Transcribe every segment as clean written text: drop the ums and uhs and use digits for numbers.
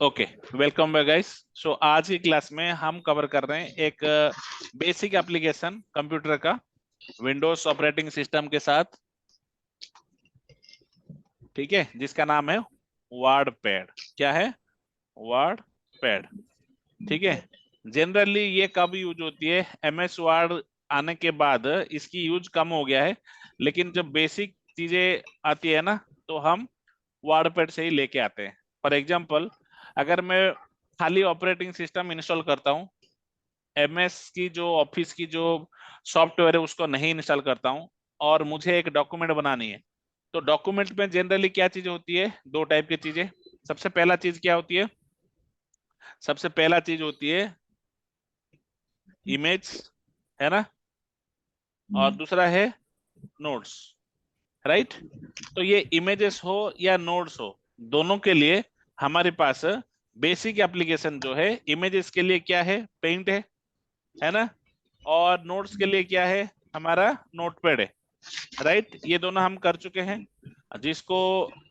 Okay, welcome back guys. So आज की class में हम कवर कर रहे हैं एक बेसिक एप्लीकेशन कंप्यूटर का विंडोज ऑपरेटिंग सिस्टम के साथ, ठीक है, जिसका नाम है वर्ड पैड। क्या है? Word pad. ठीक है। जनरली ये कब यूज होती है? एमएस वर्ड आने के बाद इसकी यूज कम हो गया है, लेकिन जब बेसिक चीजें आती है ना, तो हम वर्ड पैड से ही लेके आते हैं। फॉर एग्जाम्पल, अगर मैं खाली ऑपरेटिंग सिस्टम इंस्टॉल करता हूँ, एमएस की जो ऑफिस की जो सॉफ्टवेयर है उसको नहीं इंस्टॉल करता हूँ, और मुझे एक डॉक्यूमेंट बनानी है, तो डॉक्यूमेंट में जनरली क्या चीज होती है? दो टाइप की चीजें। सबसे पहला चीज क्या होती है? सबसे पहला चीज होती है इमेज, है ना, और दूसरा है नोट्स, राइट। तो ये इमेजेस हो या नोट्स हो, दोनों के लिए हमारे पास बेसिक एप्लीकेशन जो है, इमेजेस के लिए क्या है? पेंट है ना, और नोट्स के लिए क्या है? हमारा नोटपैड है, राइट। ये दोनों हम कर चुके हैं। जिसको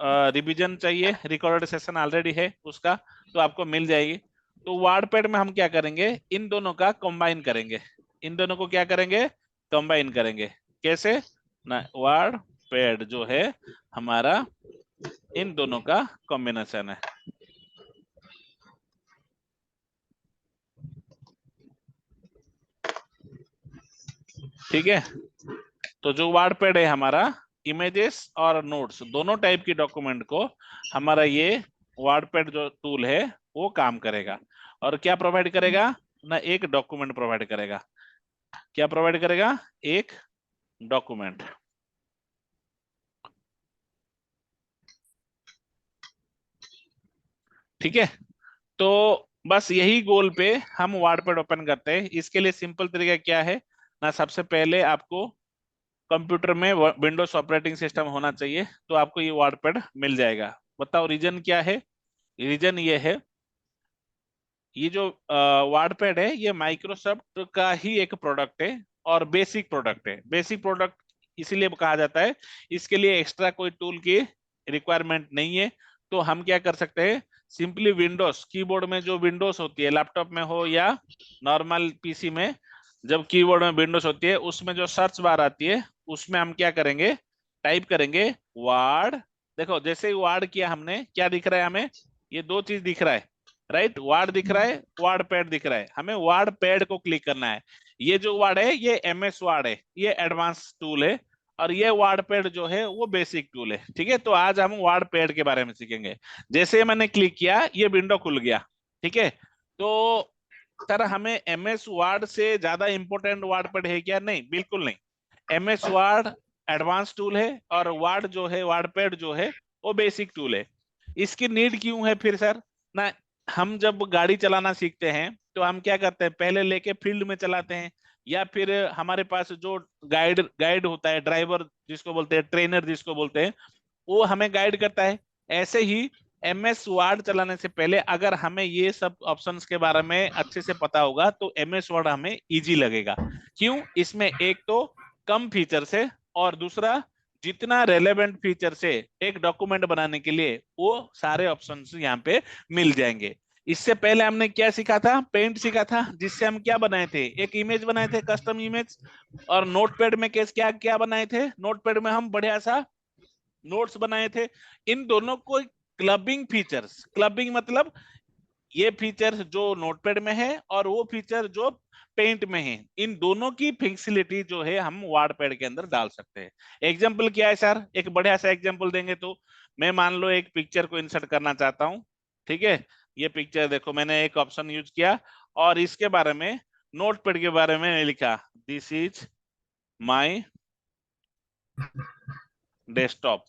रिवीजन चाहिए, रिकॉर्डेड सेशन ऑलरेडी है उसका, तो आपको मिल जाएगी। तो वर्डपैड में हम क्या करेंगे? इन दोनों का कंबाइन करेंगे। इन दोनों को क्या करेंगे? कंबाइन करेंगे। कैसे ना? वर्डपैड जो है हमारा इन दोनों का कॉम्बिनेशन है, ठीक है। तो जो वर्डपैड है हमारा, इमेजेस और नोट्स दोनों टाइप की डॉक्यूमेंट को हमारा ये वर्डपैड जो टूल है वो काम करेगा। और क्या प्रोवाइड करेगा ना? एक डॉक्यूमेंट प्रोवाइड करेगा। क्या प्रोवाइड करेगा? एक डॉक्यूमेंट, ठीक है। तो बस यही गोल पे हम वर्डपैड ओपन करते हैं। इसके लिए सिंपल तरीका क्या है ना? सबसे पहले आपको कंप्यूटर में विंडोज ऑपरेटिंग सिस्टम होना चाहिए, तो आपको ये वर्डपैड मिल जाएगा। बताओ रीजन क्या है? रीजन ये है, ये जो वर्डपैड है ये माइक्रोसॉफ्ट का ही एक प्रोडक्ट है, और बेसिक प्रोडक्ट है। बेसिक प्रोडक्ट इसीलिए कहा जाता है, इसके लिए एक्स्ट्रा कोई टूल की रिक्वायरमेंट नहीं है। तो हम क्या कर सकते हैं? सिंपली विंडोज कीबोर्ड में जो विंडोज होती है, लैपटॉप में हो या नॉर्मल पीसी में, जब कीबोर्ड में विंडोज होती है उसमें जो सर्च बार आती है, उसमें हम क्या करेंगे? टाइप करेंगे वर्ड। देखो, जैसे ही वर्ड किया हमने, क्या दिख रहा है हमें? ये दो चीज दिख रहा है, राइट। वार्ड दिख रहा है, वार्ड पैड दिख रहा है। हमें वार्ड पैड को क्लिक करना है। ये जो वार्ड है ये एमएस वार्ड है, ये एडवांस टूल है, और ये वार्ड पैड जो है वो बेसिक टूल है, ठीक है। तो आज हम वार्ड पैड के बारे में सीखेंगे। जैसे मैंने क्लिक किया, ये विंडो खुल गया, ठीक है। तो सर, हमें एमएस वर्ड से ज्यादा इंपॉर्टेंट वर्ड पैड है क्या? नहीं, बिल्कुल नहीं। एमएस वर्ड एडवांस टूल है, और वर्ड जो है, वर्ड पैड जो है, वो बेसिक टूल है। इसकी नीड क्यों है फिर सर ना? हम जब गाड़ी चलाना सीखते हैं तो हम क्या करते हैं? पहले लेके फील्ड में चलाते हैं, या फिर हमारे पास जो गाइड गाइड होता है, ड्राइवर जिसको बोलते हैं, ट्रेनर जिसको बोलते हैं, वो हमें गाइड करता है। ऐसे ही एमएस वर्ड चलाने से पहले अगर हमें ये सब ऑप्शंस के बारे में अच्छे से पता होगा तो एमएस वर्ड हमें इजी लगेगा। क्यों? इसमें एक तो कम फीचर्स है, और दूसरा जितना रेलेवेंट फीचर से एक डॉक्यूमेंट बनाने के लिए, वो सारे ऑप्शंस यहाँ पे मिल जाएंगे। इससे पहले हमने क्या सीखा था? पेंट सीखा था, जिससे हम क्या बनाए थे? एक इमेज बनाए थे, कस्टम इमेज। और नोटपैड में कैसे क्या क्या बनाए थे? नोटपैड में हम बढ़िया सा नोट्स बनाए थे। इन दोनों को क्लबिंग फीचर्स, क्लबिंग मतलब ये फीचर जो नोटपैड में है और वो फीचर जो पेंट में है, इन दोनों की फैसिलिटी जो है हम वर्डपैड के अंदर डाल सकते हैं। एग्जांपल क्या है सर? एक बढ़िया सा एग्जांपल देंगे तो, मैं मान लो एक पिक्चर को इंसर्ट करना चाहता हूँ, ठीक है। ये पिक्चर देखो, मैंने एक ऑप्शन यूज किया, और इसके बारे में, नोटपैड के बारे में लिखा, दिस इज माई डेस्कटॉप।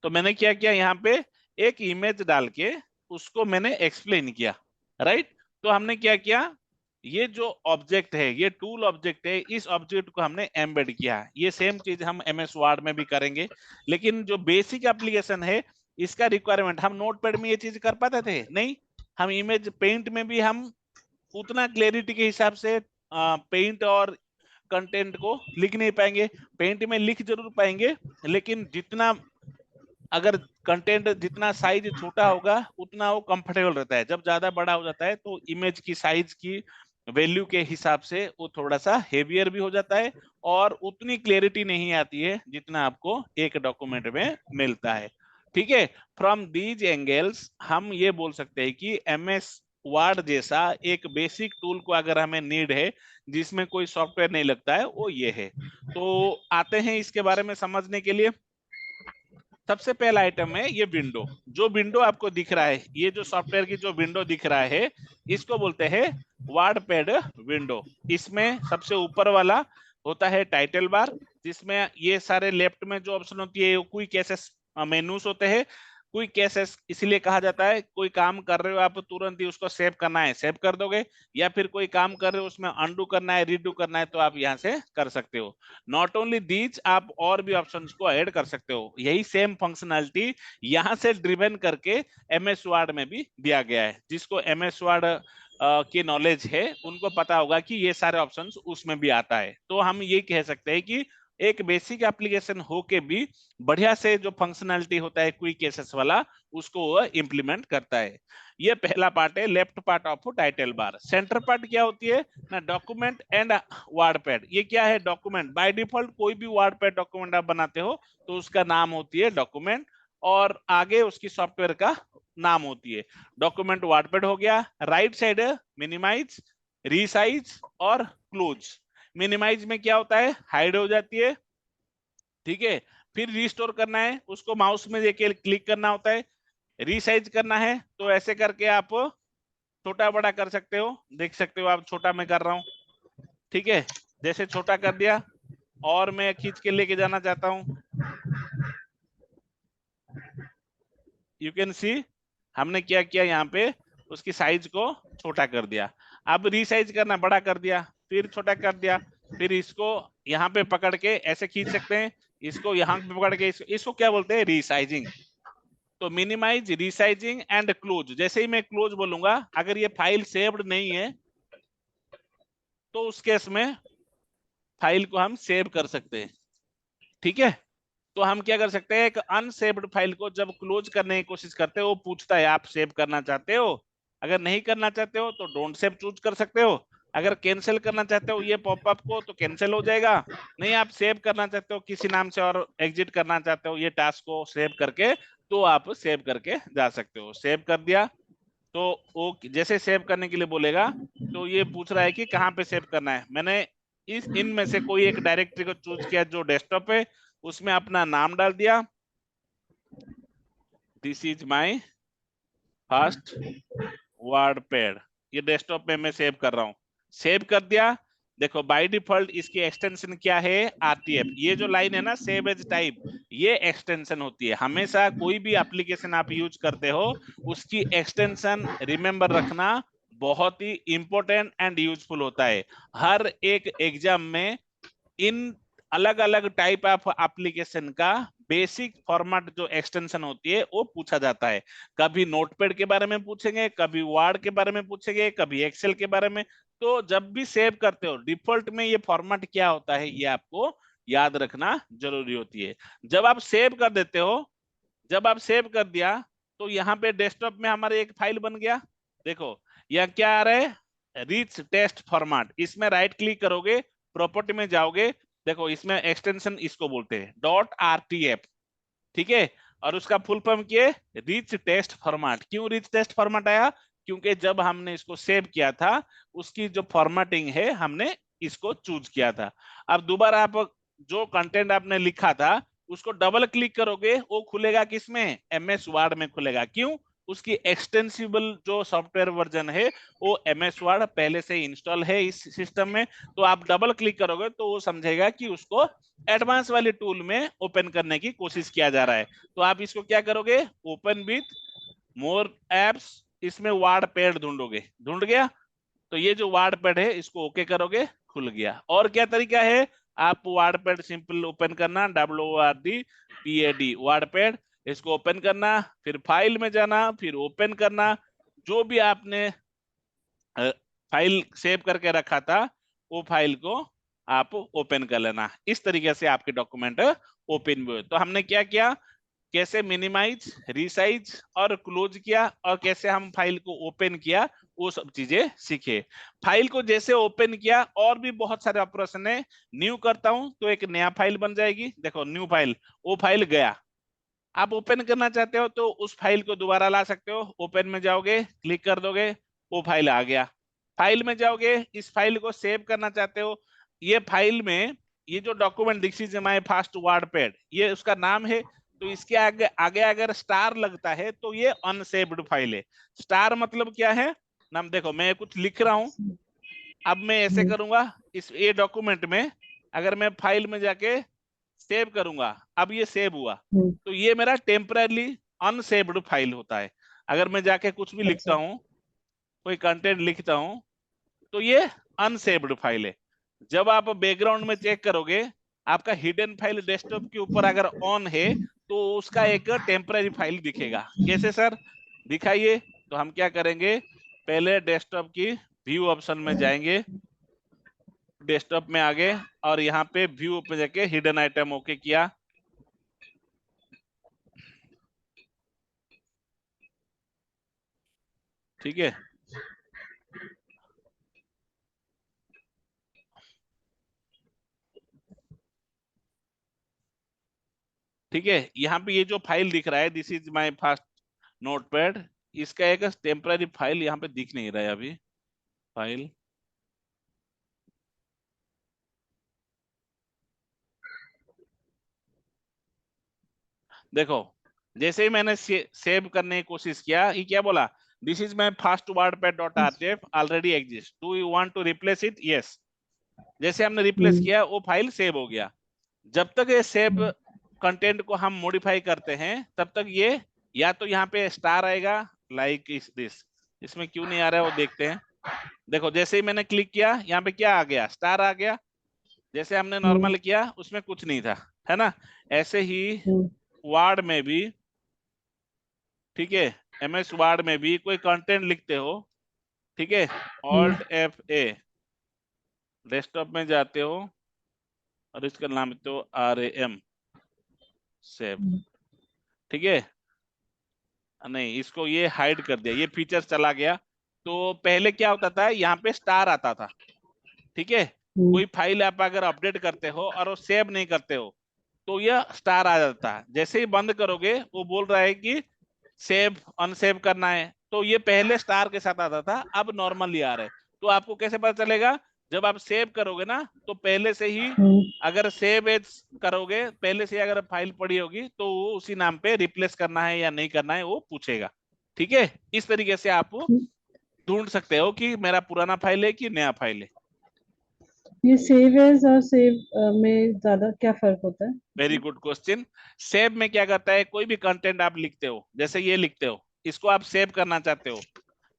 तो मैंने क्या किया? यहाँ पे एक इमेज डाल के उसको मैंने एक्सप्लेन किया, राइट। तो हमने क्या किया? ये जो ऑब्जेक्ट है, ये टूल ऑब्जेक्ट है, इस ऑब्जेक्ट को हमने एम्बेड किया। ये सेम चीज हम एमएस वर्ड में भी करेंगे, लेकिन जो बेसिक एप्लीकेशन है, इसका रिक्वायरमेंट, हम नोटपैड में ये चीज कर पाते थे नहीं। हम इमेज पेंट में भी हम उतना क्लैरिटी के हिसाब से पेंट और कंटेंट को लिख नहीं पाएंगे। पेंट में लिख जरूर पाएंगे, लेकिन जितना अगर कंटेंट जितना साइज छोटा होगा उतना वो कंफर्टेबल रहता है, जब ज्यादा बड़ा हो जाता है तो इमेज की साइज की वैल्यू के हिसाब से वो थोड़ा सा हेवियर भी हो जाता है और उतनी क्लैरिटी नहीं आती है जितना आपको एक डॉक्यूमेंट में मिलता है। ठीक है, फ्रॉम दीज एंगल्स हम ये बोल सकते हैं कि एमएस वर्ड जैसा एक बेसिक टूल को अगर हमें नीड है जिसमें कोई सॉफ्टवेयर नहीं लगता है, वो ये है। तो आते हैं इसके बारे में समझने के लिए। सबसे पहला आइटम है ये विंडो। जो विंडो आपको दिख रहा है, ये जो सॉफ्टवेयर की जो विंडो दिख रहा है, इसको बोलते हैं वर्डपैड विंडो। इसमें सबसे ऊपर वाला होता है टाइटल बार, जिसमें ये सारे लेफ्ट में जो ऑप्शन होती है क्विक एक्सेस मेनूस होते हैं। क्विक एक्सेस इसलिए कहा जाता है, कोई काम कर रहे हो आप तुरंत ही उसको सेव करना है सेव कर दोगे, या फिर कोई काम कर रहे हो उसमें अंडू करना है रीडू करना है तो आप यहाँ से कर सकते हो। नॉट ओनली दीज, आप और भी ऑप्शंस को ऐड कर सकते हो। यही सेम फंक्शनैलिटी यहाँ से ड्रिवन करके एमएस वर्ड में भी दिया गया है। जिसको एमएस वर्ड की नॉलेज है उनको पता होगा कि ये सारे ऑप्शंस उसमें भी आता है। तो हम ये कह सकते हैं कि एक बेसिक एप्लीकेशन हो के भी बढ़िया से जो फंक्शनैलिटी होता है क्विक एक्सेस वाला, उसको वो इम्प्लीमेंट करता है। ये पहला पार्ट है, left part of title bar. Centre part क्या होती है ना, डॉक्यूमेंट एंड वर्डपैड। ये क्या है, डॉक्यूमेंट। बाय डिफॉल्ट कोई भी वर्डपैड डॉक्यूमेंट आप बनाते हो तो उसका नाम होती है डॉक्यूमेंट, और आगे उसकी सॉफ्टवेयर का नाम होती है। डॉक्यूमेंट वर्डपैड हो गया। राइट साइड मिनिमाइज, रीसाइज और क्लोज। मिनिमाइज में क्या होता है, हाइड हो जाती है। ठीक है, फिर रिस्टोर करना है, उसको माउस में देके क्लिक करना होता है। रीसाइज करना है तो ऐसे करके आप छोटा बड़ा कर सकते हो। देख सकते हो आप, छोटा मैं कर रहा हूं। ठीक है, जैसे छोटा कर दिया और मैं खींच के लेके जाना चाहता हूं, यू कैन सी हमने क्या किया यहाँ पे, उसकी साइज को छोटा कर दिया। अब रीसाइज करना, बड़ा कर दिया, फिर छोटा कर दिया, फिर इसको यहाँ पे पकड़ के ऐसे खींच सकते हैं, इसको यहाँ पे पकड़ के इसको क्या बोलते हैं, रीसाइजिंग। तो मिनिमाइज, रीसाइजिंग एंड क्लोज। जैसे ही मैं क्लोज बोलूंगा, अगर ये फाइल सेव्ड नहीं है तो उस केस में फाइल को हम सेव कर सकते हैं। ठीक है, तो हम क्या कर सकते हैं, एक अनसेव्ड फाइल को जब क्लोज करने की कोशिश करते हो, वो पूछता है आप सेव करना चाहते हो। अगर नहीं करना चाहते हो तो डोंट सेव चूज कर सकते हो। अगर कैंसिल करना चाहते हो ये पॉपअप को तो कैंसिल हो जाएगा। नहीं, आप सेव करना चाहते हो किसी नाम से और एग्जिट करना चाहते हो ये टास्क को सेव करके, तो आप सेव करके जा सकते हो। सेव कर दिया तो वो जैसे सेव करने के लिए बोलेगा तो ये पूछ रहा है कि कहाँ पे सेव करना है। मैंने इस इनमें से कोई एक डायरेक्टरी को चूज किया जो डेस्कटॉप है, उसमें अपना नाम डाल दिया, this is my first WordPad. ये डेस्कटॉप में मैं सेव कर रहा हूँ, सेव कर दिया। देखो बाय डिफॉल्ट इसकी एक्सटेंशन क्या है, आरटीएफ। ये जो लाइन है ना, सेव एज टाइप, ये एक्सटेंशन होती है। हमेशा कोई भी एप्लीकेशन आप यूज करते हो उसकी एक्सटेंशन रिमेंबर रखना बहुत ही इंपॉर्टेंट एंड यूजफुल होता है। हर एक एग्जाम में इन अलग अलग टाइप ऑफ एप्लीकेशन का बेसिक फॉर्मेट जो एक्सटेंशन होती है वो पूछा जाता है। कभी नोटपैड के बारे में पूछेंगे, कभी वर्ड के बारे में पूछेंगे, कभी एक्सेल के बारे में। तो जब भी सेव करते हो डिफॉल्ट में ये फॉर्मेट क्या होता है ये आपको याद रखना जरूरी होती है। जब आप सेव कर देते हो, जब आप सेव कर दिया तो यहाँ पे डेस्कटॉप में हमारे एक फाइल बन गया। देखो यह क्या आ रहा है, रिच टेस्ट फॉर्मेट। इसमें राइट क्लिक करोगे, प्रॉपर्टी में जाओगे, देखो इसमें एक्सटेंशन इसको बोलते हैं डॉट आरटीएफ। ठीक है, और उसका फुल फॉर्म क्या है, रिच टेस्ट फॉर्मेट। क्यों रिच टेस्ट फॉर्मेट आया, क्योंकि जब हमने इसको सेव किया था उसकी जो फॉर्मेटिंग है हमने इसको चूज किया था। अब दोबारा आप जो कंटेंट आपने लिखा था उसको डबल क्लिक करोगे, वो खुलेगा किसमें, एमएस वर्ड में खुलेगा। क्यों, उसकी एक्सटेंसिबल जो सॉफ्टवेयर वर्जन है वो एमएस वर्ड पहले से इंस्टॉल है इस सिस्टम में। तो आप डबल क्लिक करोगे तो वो समझेगा कि उसको एडवांस वाले टूल में ओपन करने की कोशिश किया जा रहा है। तो आप इसको क्या करोगे, ओपन विथ मोर एप्स, इसमें वर्डपैड ढूंढोगे, ढूंढ गया। तो ये जो वर्डपैड है इसको ओके करोगे, खुल गया। और क्या तरीका है, आप वर्डपैड सिंपल ओपन करना, WORDPAD वर्डपैड, इसको ओपन करना, फिर फाइल में जाना, फिर ओपन करना। जो भी आपने फाइल सेव करके रखा था वो फाइल को आप ओपन कर लेना। इस तरीके से आपके डॉक्यूमेंट ओपन हुए। तो हमने क्या किया, कैसे मिनिमाइज, रिसाइज और क्लोज किया, और कैसे हम फाइल को ओपन किया, वो सब चीजें सीखे। फाइल को जैसे ओपन किया और भी बहुत सारे ऑपरेशन है। न्यू करता हूं तो एक नया फाइल बन जाएगी, देखो न्यू फाइल, वो फाइल गया। आप ओपन करना चाहते हो तो उस फाइल को दोबारा ला सकते हो, ओपन में जाओगे, क्लिक कर दोगे, वो फाइल आ गया। फाइल में जाओगे, इस फाइल को सेव करना चाहते हो, ये फाइल में ये जो document this is my first word pad, ये उसका नाम है। तो इसके आगे आगे अगर स्टार लगता है तो ये अनसेव्ड फाइल है। स्टार मतलब क्या है, नाम देखो मैं कुछ लिख रहा हूं, अब मैं ऐसे करूंगा, इस ये डॉक्यूमेंट में अगर मैं फाइल में जाके सेव करूंगा, अब ये सेव हुआ, तो ये मेरा टेम्पररी अनसेव्ड फाइल होता है। अगर मैं जाके कुछ भी लिखता अच्छा। हूँ, कोई कंटेंट लिखता हूँ, तो ये अनसेव्ड फाइल है। जब आप बैकग्राउंड में चेक करोगे, आपका हिडन फाइल डेस्कटॉप के ऊपर अगर ऑन है तो उसका एक टेम्पररी फाइल दिखेगा। कैसे सर, दिखाइए। तो हम क्या करेंगे, पहले डेस्कटॉप की व्यू ऑप्शन में जाएंगे, डेस्कटॉप में आगे, और यहाँ पे व्यू पे जाके हिडन आइटम ओके किया। ठीक है, ठीक है। यहाँ पे ये जो फाइल दिख रहा है, this is my first notepad, इसका एक टेम्पररी फाइल यहाँ पे दिख नहीं रहा है अभी। फाइल, देखो जैसे ही मैंने सेव करने की कोशिश किया, ये क्या बोला, this is my first WordPad dot RTF already exist, do you want to replace it, yes. जैसे हमने रिप्लेस किया, वो फाइल सेव हो गया। जब तक ये सेव कंटेंट को हम मॉडिफाई करते हैं, तब तक ये या तो यहाँ पे स्टार आएगा, लाइक इस दिस, इसमें क्यों नहीं आ रहा है वो देखते हैं। देखो जैसे ही मैंने क्लिक किया, यहाँ पे क्या आ गया, स्टार आ गया। जैसे हमने नॉर्मल किया, उसमें कुछ नहीं था, है ना। ऐसे ही वर्ड में भी, ठीक है, एमएस वर्ड में भी कोई कंटेंट लिखते हो, ठीक है, ऑल्ट एफ ए, डेस्कटॉप में जाते हो और इसका नाम लिखते हो RAM, सेव, ठीक है। नहीं, इसको ये हाइड कर दिया, ये फीचर चला गया। तो पहले क्या होता था, यहाँ पे स्टार आता था, ठीक है। कोई फाइल आप अगर अपडेट करते हो और वो सेव नहीं करते हो, तो यह स्टार आ जाता है। जैसे ही बंद करोगे, वो बोल रहा है कि सेव अनसेव करना है, तो ये पहले स्टार के साथ आता था, अब नॉर्मली आ रहा है। तो आपको कैसे पता चलेगा, जब आप सेव करोगे ना, तो पहले से ही अगर सेव एज करोगे, पहले से ही अगर फाइल पड़ी होगी, तो वो उसी नाम पे रिप्लेस करना है या नहीं करना है वो पूछेगा। ठीक है, इस तरीके से आप ढूंढ सकते हो कि मेरा पुराना फाइल है कि नया फाइल है। ये सेव एज और सेव में ज्यादा क्या फर्क होता है? Very good question. सेव में क्या करता है, कोई भी कंटेंट आप लिखते हो, जैसे ये लिखते हो, इसको आप सेव करना चाहते हो,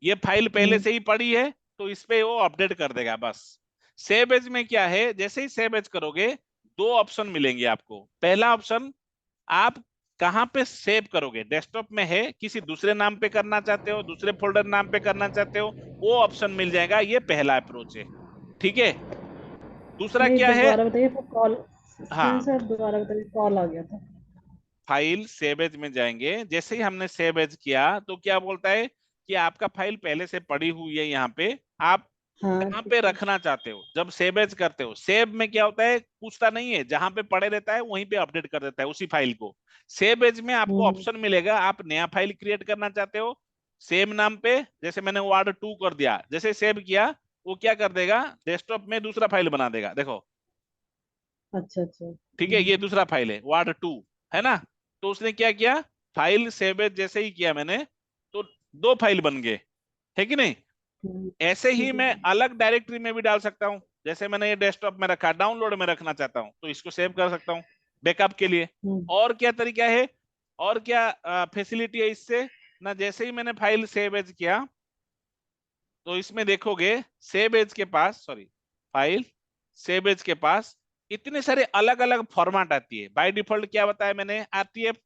ये फाइल पहले से ही पड़ी है, तो इस पे वो अपडेट कर देगा बस। सेव एज में क्या है, जैसे ही सेव एज करोगे, दो ऑप्शन मिलेंगे आपको। पहला ऑप्शन, आप कहाँ पे सेव करोगे, डेस्कटॉप में है, किसी दूसरे नाम पे करना चाहते हो, दूसरे फोल्डर नाम पे करना चाहते हो, वो ऑप्शन मिल जाएगा। ये पहला अप्रोच है, ठीक है। दूसरा नहीं, क्या है, दोबारा बताइए, वो कॉल, सुन हाँ, सर दोबारा बताइए, कॉल आ गया था। फाइल सेव एज में जाएंगे, जैसे ही हमने सेव एज किया, तो क्या बोलता है कि आपका फाइल पहले से पड़ी हुई है, यहाँ पे आप हाँ कहाँ ठीक पे है। रखना चाहते हो। जब सेव एज करते हो, सेव में क्या होता है, पूछता नहीं है, जहां पे पड़े रहता है वहीं पे अपडेट कर देता है उसी फाइल को। सेव एज में आपको हम्म ऑप्शन मिलेगा, आप नया फाइल क्रिएट करना चाहते हो सेम नाम पे, जैसे मैंने Word 2 कर दिया, जैसे सेव किया, वो क्या कर देगा, डेस्कटॉप में दूसरा फाइल बना देगा, देखो, अच्छा अच्छा। ठीक है, ये दूसरा फाइल है Word 2, है ना। तो उसने क्या किया, फाइल सेव एज जैसे ही किया मैंने, तो दो फाइल बन गए, है कि नहीं। ऐसे ही ठीक है मैं सर। अलग डायरेक्टरी में भी डाल सकता हूं, जैसे मैंने ये डेस्कटॉप में रखा, डाउनलोड में रखना चाहता हूं, तो इसको सेव कर सकता हूं बैकअप के लिए। हम्म और क्या तरीका है, और क्या फैसिलिटी है इससे ना, जैसे ही मैंने फाइल सेव एज किया, तो इसमें देखोगे सेव एज के पास, सॉरी, फाइल सेव एज के पास इतने सारे अलग अलग फॉर्मेट आती है। बाय डिफॉल्ट क्या बताया मैंने, आरटीएफ,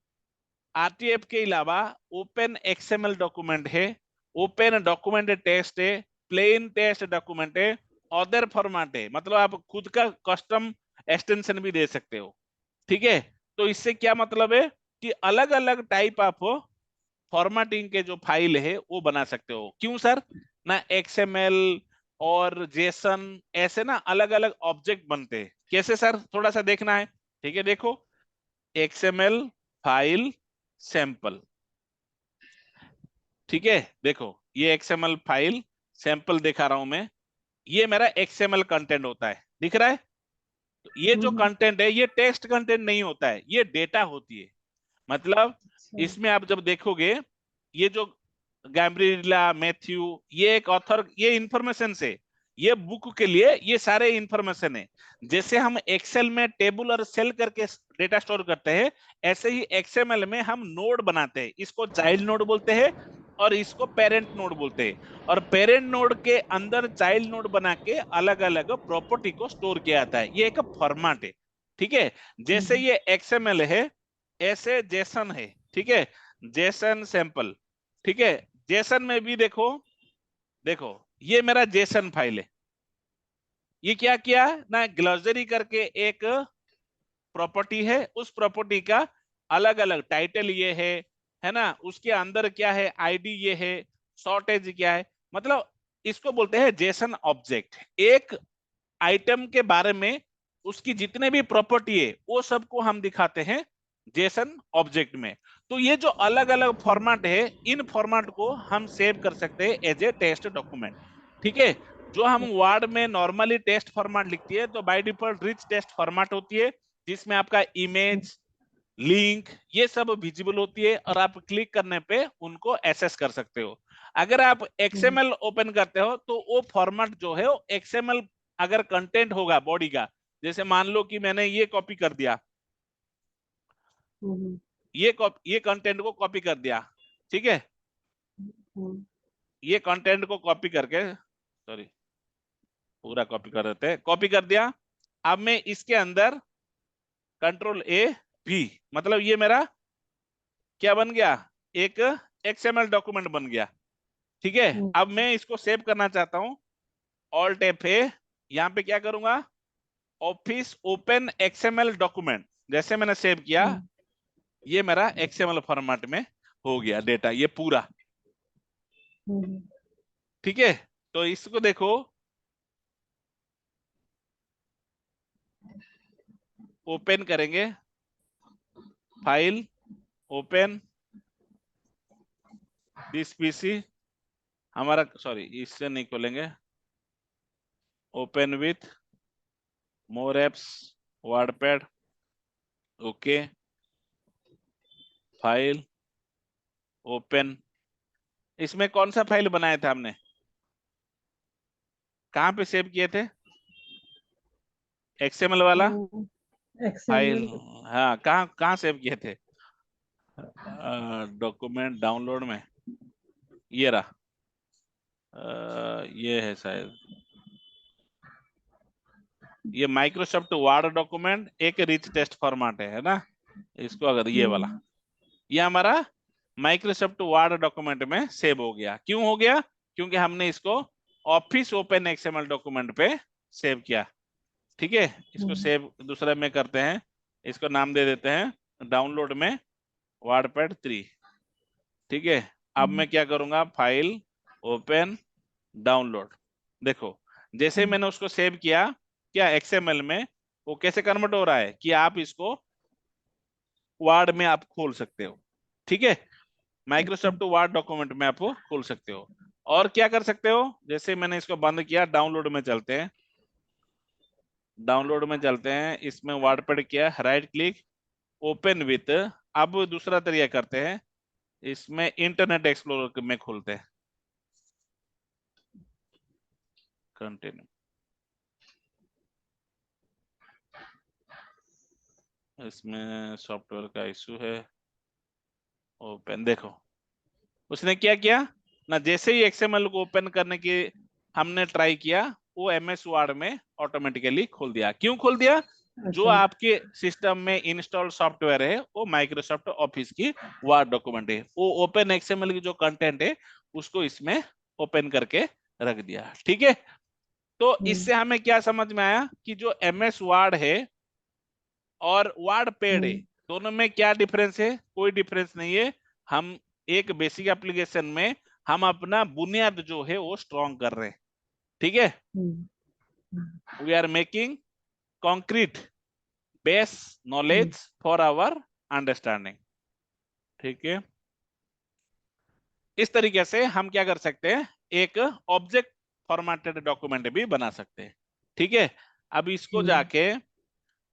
आरटीएफ के अलावा ओपन एक्सएमएल डॉक्यूमेंट है, ओपन डॉक्यूमेंट टेस्ट है, प्लेन टेस्ट डॉक्यूमेंट है, अदर फॉर्मेट है, मतलब आप खुद का कस्टम एक्सटेंशन भी दे सकते हो। ठीक है, तो इससे क्या मतलब है, कि अलग अलग टाइप ऑफ फॉर्मेटिंग के जो फाइल है वो बना सकते हो। क्यों सर? ना एक्सएमएल और जेसन ऐसे ना अलग अलग ऑब्जेक्ट बनते हैं। कैसे सर? थोड़ा सा देखना है। ठीक है, देखो, एक्सएमएल फाइल सैंपल। ठीक है, देखो ये एक्सएमएल फाइल सैंपल दिखा रहा हूं मैं। ये मेरा एक्सएमएल कंटेंट होता है, दिख रहा है? तो ये जो हम्म। कंटेंट है ये टेक्स्ट कंटेंट नहीं होता है, ये डेटा होती है। मतलब अच्छा। इसमें आप जब देखोगे, ये जो गैब्रिएला मैथ्यू, ये एक ऑथर, ये इंफॉर्मेशन से, ये बुक के लिए ये सारे इंफॉर्मेशन है। जैसे हम एक्सेल में टेबल और सेल करके डेटा स्टोर करते हैं, ऐसे ही एक्सएमएल में हम नोड बनाते हैं। इसको चाइल्ड नोड बोलते हैं और इसको पेरेंट नोड बोलते हैं। और पेरेंट नोड के अंदर चाइल्ड नोड बना के अलग अलग प्रॉपर्टी को स्टोर किया जाता है। ये एक फॉर्मेट है। ठीक है, जैसे हम्म। ये एक्सएमएल है, ऐसे जेसन है। ठीक है, जेसन सैंपल। ठीक है, जेसन में भी देखो, देखो ये मेरा जेसन फाइल है। ये क्या किया ना, ग्लोसरी करके एक प्रॉपर्टी है, उस प्रॉपर्टी का अलग अलग टाइटल ये है ना, उसके अंदर क्या है, आईडी ये है, शॉर्टेज क्या है, मतलब इसको बोलते हैं जेसन ऑब्जेक्ट। एक आइटम के बारे में उसकी जितने भी प्रॉपर्टी है वो सबको हम दिखाते हैं जेसन ऑब्जेक्ट में। तो ये जो अलग अलग फॉर्मेट है, इन फॉर्मेट को हम सेव कर सकते हैं एज ए टेक्स्ट डॉक्यूमेंट। ठीक है, जो हम वर्ड में नॉर्मली टेक्स्ट फॉर्मेट लिखती है तो by default rich text format होती है, जिसमें आपका इमेज, लिंक, ये सब विजिबल होती है और आप क्लिक करने पे उनको एक्सेस कर सकते हो। अगर आप एक्सएमएल ओपन करते हो तो वो फॉर्मेट जो है वो एक्सएमएल, अगर कंटेंट होगा बॉडी का, जैसे मान लो कि मैंने ये कॉपी कर दिया, हम्म। ये कंटेंट को कॉपी कर दिया। ठीक है, हम्म। ये कंटेंट को कॉपी करके, सॉरी, पूरा कॉपी कर देते हैं, कॉपी कर दिया। अब मैं इसके अंदर कंट्रोल ए भी, मतलब ये मेरा क्या बन गया, एक एक्सएमएल डॉक्यूमेंट बन गया। ठीक है, अब मैं इसको सेव करना चाहता हूं, ऑल्ट एफ ए, यहाँ पे क्या करूंगा, ऑफिस ओपन एक्सएमएल डॉक्यूमेंट, जैसे मैंने सेव किया, ये मेरा एक्सएमएल फॉर्मेट में हो गया डेटा ये पूरा। हम्म। ठीक है, तो इसको देखो, ओपन करेंगे, फाइल, ओपन दिस पीसी, हमारा, सॉरी इससे नहीं खोलेंगे, open with more apps, WordPad, okay, file, open. इसमें कौन सा फाइल बनाया था हमने, कहाँ पे सेव किए थे, एक्सएमएल वाला फाइल? एक्सएमएल। हाँ, कहाँ कहाँ सेव किए थे, डॉक्यूमेंट डाउनलोड में, ये रहा, ये है शायद, ये माइक्रोसॉफ्ट वर्ड डॉक्यूमेंट एक रिच टेक्स्ट फॉर्मेट है ना, इसको अगर ये वाला, ये हमारा माइक्रोसॉफ्ट वर्ड डॉक्यूमेंट में सेव हो गया। क्यों हो गया? क्योंकि हमने इसको ऑफिस ओपन एक्सएमएल डॉक्यूमेंट पे सेव किया। ठीक है, इसको सेव दूसरे में करते हैं, इसको नाम दे देते हैं डाउनलोड में वर्डपैड 3। ठीक है, अब मैं क्या करूंगा, फाइल, ओपन, डाउनलोड। देखो, जैसे मैंने उसको सेव किया, क्या एक्सएमएल में, वो कैसे कन्वर्ट हो रहा है कि आप इसको वर्ड में आप खोल सकते हो। ठीक है, माइक्रोसॉफ्ट वर्ड डॉक्यूमेंट में आप खोल सकते हो। और क्या कर सकते हो, जैसे मैंने इसको बंद किया, डाउनलोड में चलते हैं, डाउनलोड में चलते हैं, इसमें वर्डपैड किया, राइट क्लिक, ओपन विथ, अब दूसरा तरीका करते हैं, इसमें इंटरनेट एक्सप्लोरर में खोलते हैं, कंटिन्यू, इसमें सॉफ्टवेयर का इशू है, ओपन, देखो उसने क्या किया ना, जैसे ही एक्सएमएल को ओपन करने की हमने ट्राई किया, वो एमएस वर्ड में ऑटोमेटिकली खोल दिया। क्यों खोल दिया? जो अच्छा। आपके सिस्टम में इंस्टॉल सॉफ्टवेयर है वो माइक्रोसॉफ्ट ऑफिस की वर्ड डॉक्यूमेंट है, वो ओपन एक्सएमएल की जो कंटेंट है उसको इसमें ओपन करके रख दिया। ठीक है, तो इससे हमें क्या समझ में आया कि जो एमएस वर्ड है और वर्ड पैड है, दोनों में क्या डिफरेंस है? कोई डिफरेंस नहीं है। हम एक बेसिक एप्लीकेशन में हम अपना बुनियाद जो है वो स्ट्रॉन्ग कर रहे हैं। ठीक है, we are making concrete base knowledge for our understanding. ठीक है, इस तरीके से हम क्या कर सकते हैं, एक ऑब्जेक्ट फॉर्मेटेड डॉक्यूमेंट भी बना सकते हैं। ठीक है, अब इसको जाके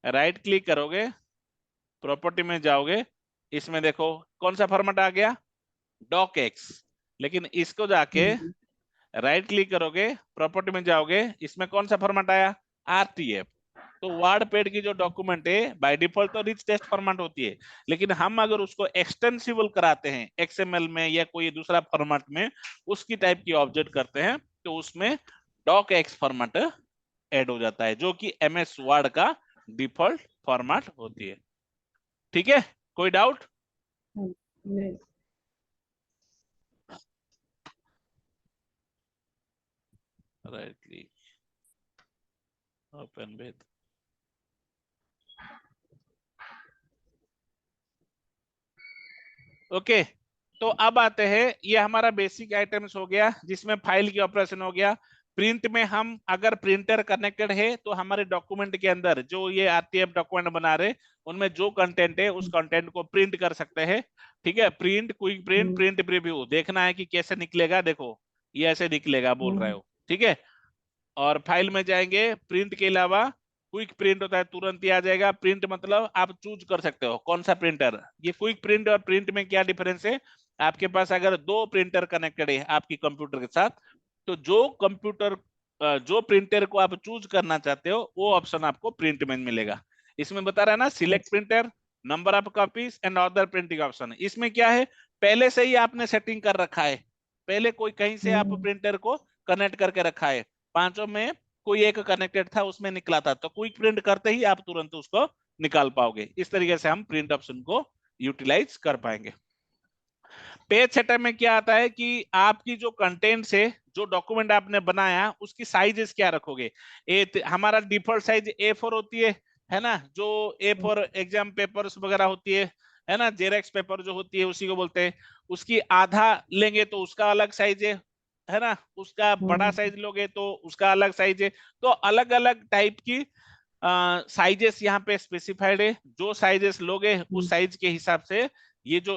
राइट क्लिक करोगे, प्रॉपर्टी में जाओगे, इसमें देखो कौन सा फॉर्मेट आ गया, डॉक एक्स। लेकिन इसको जाके राइट क्लिक करोगे, प्रॉपर्टी में जाओगे, इसमें कौन सा फॉर्मेट आया, आरटीएफ। तो वर्ड पैड की जो डॉक्यूमेंट है बाय डिफॉल्ट तो रिच टेक्स्ट फॉर्मेट होती है, लेकिन हम अगर उसको एक्सटेंसिबल कराते हैं एक्सएमएल में या कोई दूसरा फॉर्मेट में, उसकी टाइप की ऑब्जेक्ट करते हैं, तो उसमें डॉक एक्स फॉर्मेट ऐड हो जाता है, जो कि एमएस वर्ड का डिफॉल्ट फॉर्मेट होती है। ठीक है, कोई डाउट? नहीं। Right click, open with. Okay, तो अब आते हैं, ये हमारा बेसिक आइटम्स हो गया, जिसमें फाइल की ऑपरेशन हो गया। प्रिंट में हम अगर प्रिंटर कनेक्टेड है तो हमारे डॉक्यूमेंट के अंदर जो ये आरटीएफ डॉक्यूमेंट बना रहे, उनमें जो कंटेंट है उस कंटेंट को प्रिंट कर सकते हैं। ठीक है, print, quick print, print preview, देखना है कि कैसे निकलेगा। देखो ये ऐसे निकलेगा बोल रहे हो। ठीक है, और फाइल में जाएंगे, प्रिंट के अलावा क्विक प्रिंट होता है, तुरंत ही आ जाएगा। प्रिंट मतलब आप चूज कर सकते हो कौन सा प्रिंटर। ये क्विक प्रिंट और प्रिंट में क्या डिफरेंस है, आपके पास अगर दो प्रिंटर कनेक्टेड है आपकी कंप्यूटर के साथ, तो जो प्रिंटर को आप चूज करना चाहते हो वो ऑप्शन आपको प्रिंट में मिलेगा। इसमें बता रहा है ना, select printer, number of copies and other printing option. इसमें क्या है, पहले से ही आपने सेटिंग कर रखा है, पहले कोई कहीं से आप प्रिंटर को कनेक्ट करके रखा है, पांचों में कोई एक कनेक्टेड था उसमें निकला था, तो क्विक प्रिंट करते ही आप तुरंत उसको निकाल पाओगे। इस तरीके से हम प्रिंट ऑप्शन को यूटिलाइज कर पाएंगे। पेज सेटअप में क्या आता है कि आपकी जो कंटेंट है, जो डॉक्यूमेंट आपने बनाया, उसकी साइजेस क्या रखोगे। हमारा डिफॉल्ट साइज A4 होती है ना, जो A4 एग्जाम पेपर्स वगैरह होती है ना, जेरेक्स पेपर जो होती है उसी को बोलते हैं। उसकी आधा लेंगे तो उसका अलग साइज है ना, उसका बड़ा साइज लोगे तो उसका अलग साइज है। तो अलग अलग टाइप की साइजेस यहाँ पे स्पेसिफाइड है। जो साइजेस लोगे उस साइज के हिसाब से ये जो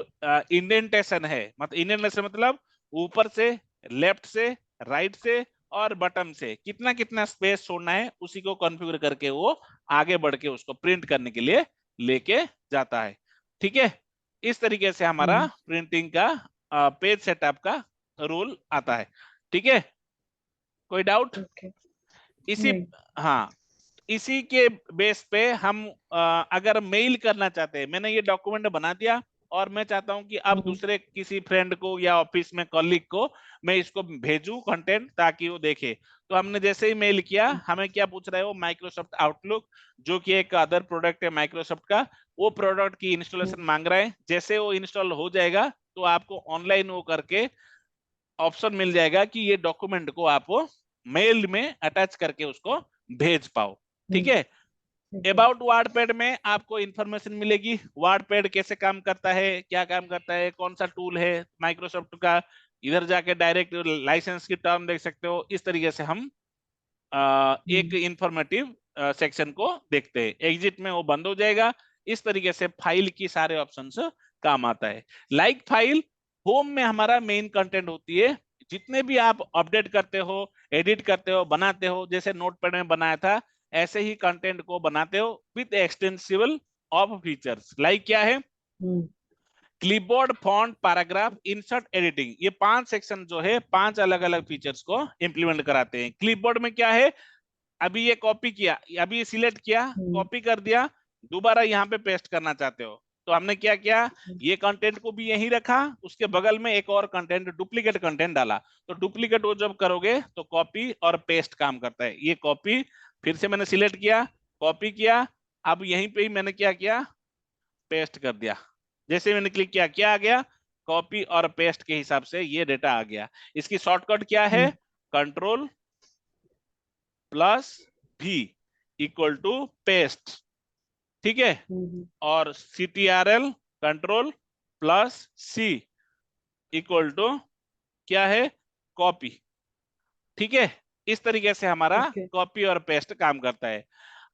इंडेंटेशन है, मतलब इंडेंटेशन मतलब ऊपर से, लेफ्ट से, राइट से और बटन से कितना कितना स्पेस छोड़ना है, उसी को कॉन्फ़िगर करके वो आगे बढ़ के उसको प्रिंट करने के लिए लेके जाता है। ठीक है, इस तरीके से हमारा प्रिंटिंग का पेज सेटअप का रूल आता है। ठीक है, कोई डाउट? इसी, नहीं। हाँ, इसी के बेस पे हम अगर मेल करना चाहते हैं, मैंने ये डॉक्यूमेंट बना दिया और मैं चाहता हूं कि अब दूसरे किसी फ्रेंड को या ऑफिस में कॉलीग को मैं इसको भेजूं कंटेंट, ताकि वो देखे। तो हमने जैसे ही मेल किया, हमें क्या पूछ रहा है वो, माइक्रोसॉफ्ट आउटलुक, जो कि एक अदर प्रोडक्ट है माइक्रोसॉफ्ट का, वो प्रोडक्ट की इंस्टॉलेशन मांग रहा है। जैसे वो इंस्टॉल हो जाएगा तो आपको ऑनलाइन वो करके ऑप्शन मिल जाएगा कि ये डॉक्यूमेंट को आप मेल में अटैच करके उसको भेज पाओ। ठीक है, अबाउट वार्डपैड में आपको इंफॉर्मेशन मिलेगी, वार्डपैड कैसे काम करता है, क्या काम करता है, कौन सा टूल है माइक्रोसॉफ्ट का। इधर जाके डायरेक्ट लाइसेंस की टर्म देख सकते हो। इस तरीके से हम एक इंफॉर्मेटिव सेक्शन को देखते हैं। एग्जिट में वो बंद हो जाएगा। इस तरीके से फाइल की सारे ऑप्शंस काम आता है। लाइक फाइल, होम में हमारा मेन कंटेंट होती है, जितने भी आप अपडेट करते हो, एडिट करते हो, बनाते हो, जैसे नोटपैड में बनाया था ऐसे ही कंटेंट को बनाते हो with extensible of features. Like क्या है, clipboard, font, paragraph, insert, editing, ये 5 सेक्शन जो है 5 अलग अलग फीचर्स को इंप्लीमेंट कराते हैं। क्लिपबोर्ड में क्या है, अभी ये कॉपी किया, अभी ये सिलेक्ट किया, कॉपी कर दिया, दोबारा यहाँ पे पेस्ट करना चाहते हो, तो हमने क्या किया, ये कंटेंट को भी यहीं रखा, उसके बगल में एक और कंटेंट, डुप्लीकेट कंटेंट डाला। तो डुप्लीकेट वो जब करोगे तो कॉपी और पेस्ट काम करता है। ये कॉपी, फिर से मैंने सिलेक्ट किया, कॉपी किया, अब यहीं पे ही मैंने क्या किया, पेस्ट कर दिया। जैसे मैंने क्लिक किया, क्या आ गया, कॉपी और पेस्ट के हिसाब से ये डेटा आ गया। इसकी शॉर्टकट क्या है, control plus V equal to paste. ठीक है, और CTRL control plus C equal to क्या है, कॉपी। ठीक है, इस तरीके से हमारा ओके। कॉपी और पेस्ट काम करता है।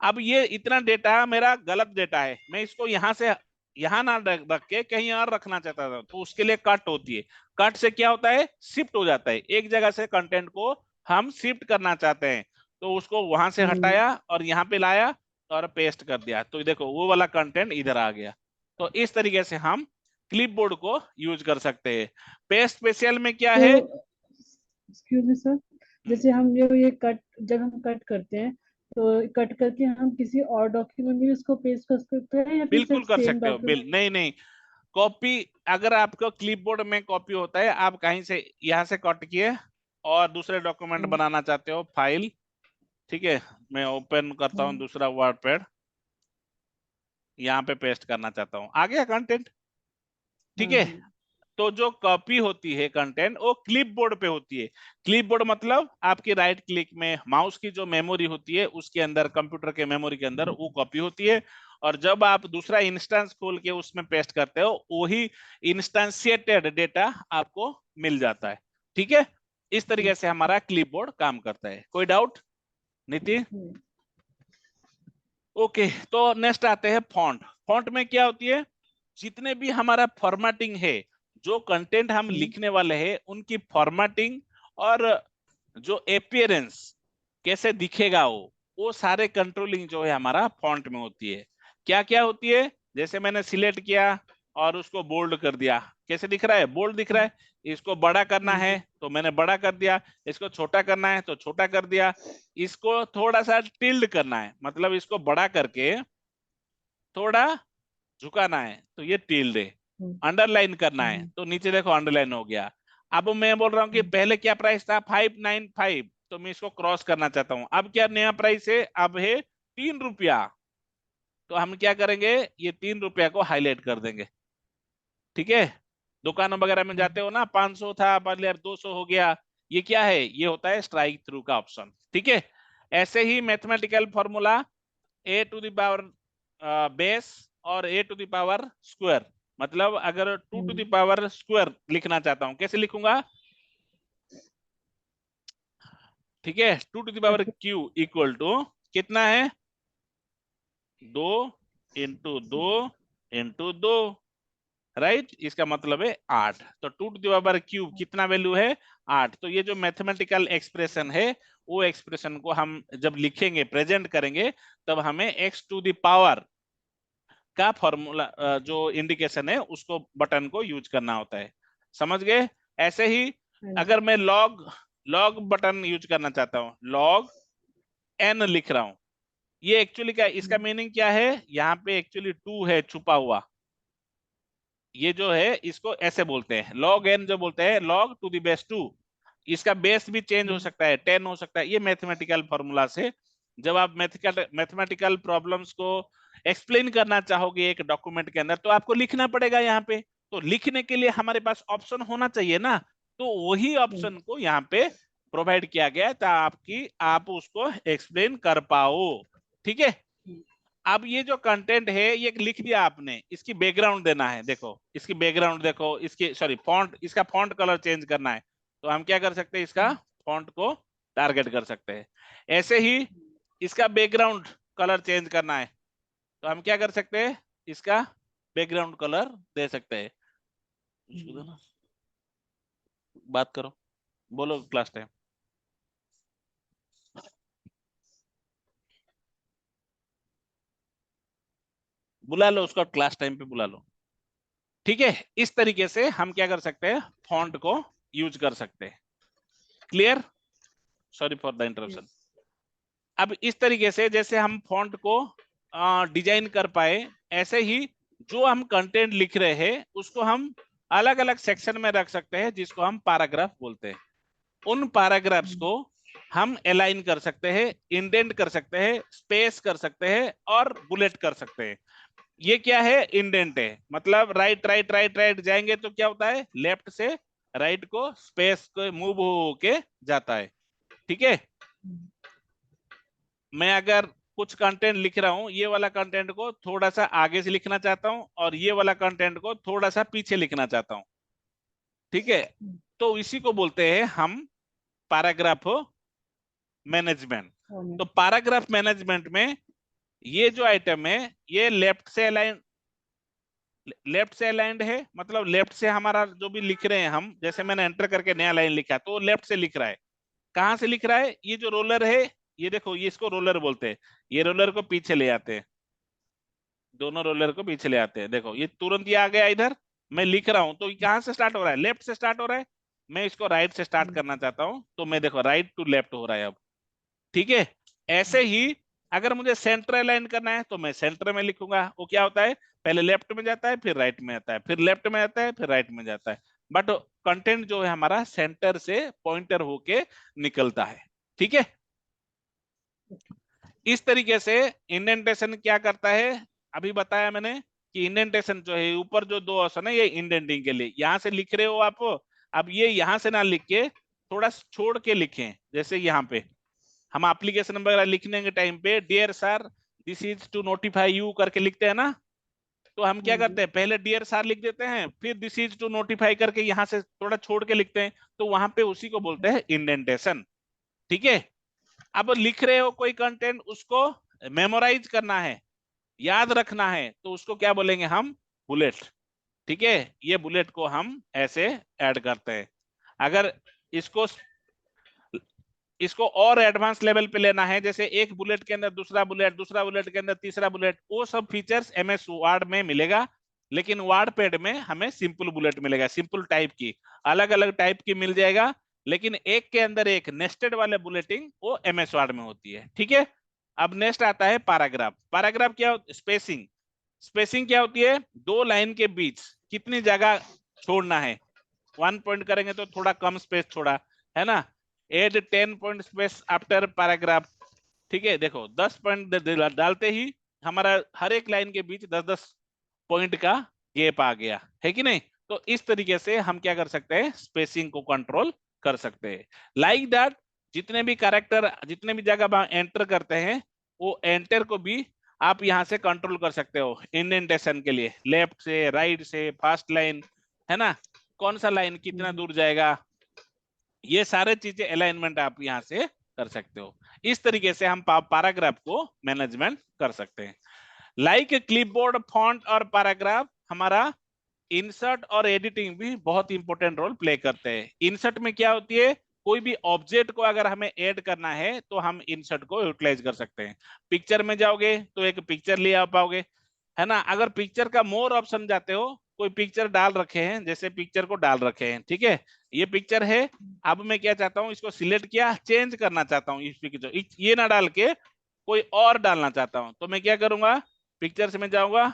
अब ये इतना डेटा मेरा गलत डेटा है, मैं इसको यहां से यहां ना रख के कहीं और रखना चाहता था, तो उसके लिए कट होती है। कट से क्या होता है, शिफ्ट हो जाता है, एक जगह से कंटेंट को हम शिफ्ट करना चाहते हैं, तो उसको वहां से हटाया और यहाँ पे लाया और पेस्ट कर दिया, तो देखो वो वाला कंटेंट इधर आ गया। तो इस तरीके से हम क्लिपबोर्ड को यूज कर सकते हैं। पेस्ट स्पेशल में क्या तो है। एक्सक्यूज मी सर, जैसे हम ये कट, जब हम कट करते हैं तो कट करके हम किसी और डॉक्यूमेंट में उसको पेस्ट कर सकते हैं या फिर बिल्कुल सिर्फ कर सेम सकते हो, डॉक्यूमेंट? नहीं नहीं, कॉपी, अगर आपको क्लिपबोर्ड में कॉपी होता है, आप कहीं से यहाँ से कट किए और दूसरे डॉक्यूमेंट हाँ बनाना चाहते हो, फाइल, ठीक है, मैं ओपन करता हूँ हाँ दूसरा वर्ड पैड, यहाँ पे पेस्ट करना चाहता हूँ, आ गया कंटेंट। ठीक हाँ है, हाँ। तो जो कॉपी होती है कंटेंट, वो क्लिपबोर्ड पे होती है। क्लिपबोर्ड मतलब आपकी राइट क्लिक में माउस की जो मेमोरी होती है उसके अंदर, कंप्यूटर के मेमोरी के अंदर वो कॉपी होती है, और जब आप दूसरा इंस्टेंस खोल के उसमें पेस्ट करते हो, वही इंस्टेंशिएटेड डेटा आपको मिल जाता है। ठीक है, इस तरीके से हमारा क्लिपबोर्ड काम करता है। कोई डाउट नीति? हम्म, ओके, तो नेक्स्ट आते हैं फॉन्ट। फॉन्ट में क्या होती है, जितने भी हमारा फॉर्मेटिंग है, जो कंटेंट हम हम्म, लिखने वाले हैं उनकी फॉर्मेटिंग और जो एपियरेंस कैसे दिखेगा, वो सारे कंट्रोलिंग जो है हमारा फॉन्ट में होती है। क्या क्या होती है, जैसे मैंने सिलेक्ट किया और उसको बोल्ड कर दिया, कैसे दिख रहा है, बोल्ड दिख रहा है। इसको बड़ा करना है हम्म, तो मैंने बड़ा कर दिया, इसको छोटा करना है तो छोटा कर दिया, इसको थोड़ा सा टिल्ड करना है, मतलब इसको बड़ा करके थोड़ा झुकाना है तो ये टिल्ड है, हम्म, अंडरलाइन करना है हम्म, तो नीचे देखो अंडरलाइन हो गया। अब मैं बोल रहा हूँ कि हम्म, पहले क्या प्राइस था, 595, तो मैं इसको क्रॉस करना चाहता हूँ, अब क्या नया प्राइस है, अब है 3 रुपया, तो हम क्या करेंगे, ये 3 रुपया को हाईलाइट कर देंगे। ठीक है, दुकानों वगैरह में हम्म, जाते हो ना, 500 था पहले, अब 200 हो गया, ये क्या है, ये होता है स्ट्राइक थ्रू का ऑप्शन। ठीक है, ऐसे ही mathematical formula, A to the power base और A to the power square, मतलब अगर two to the hmm, power square लिखना चाहता हूं, कैसे लिखूंगा, ठीक है, टू टू द पावर कैसे? क्यू इक्वल टू कितना है, 2 × 2 × 2, राइट, इसका मतलब है 8, तो two to the power cube कितना वैल्यू है, 8। तो ये जो मैथमेटिकल एक्सप्रेशन है, वो एक्सप्रेशन को हम जब लिखेंगे, प्रेजेंट करेंगे, तब हमें एक्स टू द पावर का फॉर्मूला, जो इंडिकेशन है उसको, बटन को यूज करना होता है। समझ गए? ऐसे ही हाँ जी। अगर मैं लॉग लॉग बटन यूज करना चाहता हूँ, लॉग एन लिख रहा हूँ, ये एक्चुअली क्या, इसका हम्म, मीनिंग क्या है, यहाँ पे एक्चुअली 2 है छुपा हुआ, ये जो है इसको ऐसे बोलते हैं, लॉग एन जो बोलते हैं, लॉग टू द बेस 2, इसका बेस भी चेंज हो हम्म, सकता है, 10 हो सकता है, ये मैथमेटिकल फॉर्मूला से जब आप मैथमेटिकल प्रॉब्लम्स को एक्सप्लेन करना चाहोगे एक डॉक्यूमेंट के अंदर, तो आपको लिखना पड़ेगा यहाँ पे, तो लिखने के लिए हमारे पास ऑप्शन होना चाहिए ना, तो वही हम्म, ऑप्शन को यहाँ पे प्रोवाइड किया गया है ताकि आप उसको एक्सप्लेन कर पाओ। ठीक है, हम्म, अब ये जो कंटेंट है ये लिख दिया आपने, इसकी बैकग्राउंड देना है, देखो इसकी बैकग्राउंड देखो, इसकी सॉरी फॉन्ट, इसका फॉन्ट कलर चेंज करना है, तो हम क्या कर सकते हैं, इसका हम्म, फॉन्ट को टारगेट कर सकते हैं। ऐसे ही इसका बैकग्राउंड कलर चेंज करना है, तो हम क्या कर सकते हैं, इसका बैकग्राउंड कलर दे सकते हैं। उसको दो हम्म। ना, बात करो, बोलो क्लास टाइम, बुला लो उसको, क्लास टाइम पे बुला लो। ठीक है, इस तरीके से हम क्या कर सकते हैं, फॉन्ट को यूज कर सकते हैं। Clear? Sorry for the interruption. Yes. अब इस तरीके से जैसे हम फॉन्ट को डिजाइन कर पाए, ऐसे ही जो हम कंटेंट लिख रहे हैं उसको हम अलग अलग सेक्शन में रख सकते हैं, जिसको हम पैराग्राफ बोलते हैं। उन पैराग्राफ्स हम्म, को हम अलाइन कर सकते हैं, इंडेंट कर सकते हैं, स्पेस कर सकते हैं और बुलेट कर सकते हैं। ये क्या है, इंडेंट है, मतलब राइट राइट राइट राइट जाएंगे तो क्या होता है, लेफ्ट से राइट को स्पेस को मूव होके जाता है। ठीक है, हम्म, मैं अगर कुछ कंटेंट लिख रहा हूं, ये वाला कंटेंट को थोड़ा सा आगे से लिखना चाहता हूं और ये वाला कंटेंट को थोड़ा सा पीछे लिखना चाहता हूं, ठीक है। तो इसी को बोलते हैं हम पैराग्राफ मैनेजमेंट। हाँ तो पैराग्राफ मैनेजमेंट में ये जो आइटम है ये लेफ्ट से अलाइंड है, मतलब लेफ्ट से हमारा जो भी लिख रहे हैं हम, जैसे मैंने एंटर करके नया लाइन लिखा तो लेफ्ट से लिख रहा है। कहाँ से लिख रहा है? ये जो रोलर है, ये देखो, ये इसको रोलर बोलते हैं। ये रोलर को पीछे ले आते हैं, दोनों रोलर को पीछे ले आते हैं। देखो ये तुरंत ये आ गया इधर, मैं लिख रहा हूं तो ये कहाँ से स्टार्ट हो रहा है? लेफ्ट से स्टार्ट हो रहा है। मैं इसको राइट से स्टार्ट करना चाहता हूं तो मैं देखो राइट टू लेफ्ट हो रहा है अब, ठीक है। ऐसे ही अगर मुझे सेंटर अलाइन करना है तो मैं सेंटर में लिखूंगा। वो क्या होता है? पहले लेफ्ट में जाता है, फिर राइट में आता है, फिर लेफ्ट में आता है, फिर राइट में जाता है। बट कंटेंट जो है हमारा सेंटर से पॉइंटर होके निकलता है, ठीक है। इस तरीके से इंडेंटेशन क्या करता है, अभी बताया मैंने कि इंडेंटेशन जो है ऊपर जो दो ऑप्शन है ये इंडेंटिंग के लिए, यहां से लिख रहे हो आप, अब ये यहां से ना लिख के थोड़ा छोड़ के लिखें। जैसे यहाँ पे हम एप्लीकेशन वगैरह लिखने के टाइम पे dear sir this is to notify you करके लिखते हैं ना, तो हम क्या जी। करते हैं? पहले डियर सर लिख देते हैं, फिर दिस इज टू नोटिफाई करके यहाँ से थोड़ा छोड़ के लिखते हैं, तो वहां पे उसी को बोलते हैं इंडेंटेशन, ठीक है। अब लिख रहे हो कोई कंटेंट, उसको मेमोराइज करना है, याद रखना है, तो उसको क्या बोलेंगे हम? बुलेट, ठीक है। ये बुलेट को हम ऐसे ऐड करते हैं। अगर इसको इसको और एडवांस लेवल पे लेना है, जैसे एक बुलेट के अंदर दूसरा बुलेट, दूसरा बुलेट के अंदर तीसरा बुलेट, वो सब फीचर्स एमएस वर्ड में मिलेगा, लेकिन वर्ड पैड में हमें सिंपल बुलेट मिलेगा। सिंपल टाइप की अलग अलग टाइप की मिल जाएगा, लेकिन एक के अंदर एक नेस्टेड वाले बुलेटिंग वो एमएस वर्ड में होती है, ठीक है। अब नेक्स्ट आता है पैराग्राफ। पैराग्राफ क्या? स्पेसिंग। स्पेसिंग क्या होती है? दो लाइन के बीच कितनी जगह छोड़ना है। 1 पॉइंट करेंगे तो थोड़ा कम स्पेस छोड़ा, है ना। Add 10 point space after paragraph, ठीक है। देखो 10 पॉइंट डालते ही हमारा हर एक लाइन के बीच 10-10 पॉइंट का गैप आ गया, है कि नहीं। तो इस तरीके से हम क्या कर सकते हैं? स्पेसिंग को कंट्रोल कर सकते हैं। लाइक दैट जितने भी कैरेक्टर, जितने भी जगह एंटर करते हैं, वो एंटर को भी आप यहां से कंट्रोल कर सकते हो इंडेंटेशन के लिए, लेफ्ट से, राइट से, फास्ट लाइन, है ना, कौन सा लाइन कितना दूर जाएगा, ये सारे चीजें अलाइनमेंट आप यहां से कर सकते हो। इस तरीके से हम पैराग्राफ को मैनेजमेंट कर सकते हैं। लाइक क्लिपबोर्ड, फॉन्ट और पैराग्राफ हमारा इंसर्ट और एडिटिंग भी बहुत इंपॉर्टेंट रोल प्ले करते हैं। इंसर्ट में क्या होती है? कोई भी ऑब्जेक्ट को अगर हमें ऐड करना है तो हम इंसर्ट को यूटिलाइज कर सकते हैं। पिक्चर में जाओगे तो एक पिक्चर ले आ पाओगे, है ना। अगर पिक्चर का मोर ऑप्शन जाते हो, कोई पिक्चर डाल रखे हैं, जैसे पिक्चर को डाल रखे हैं, ठीक है, ये पिक्चर है। अब मैं क्या चाहता हूँ? इसको सिलेक्ट किया, चेंज करना चाहता हूँ इस पिक्चर, ये ना डाल के कोई और डालना चाहता हूँ, तो मैं क्या करूंगा? पिक्चर्स में जाऊंगा,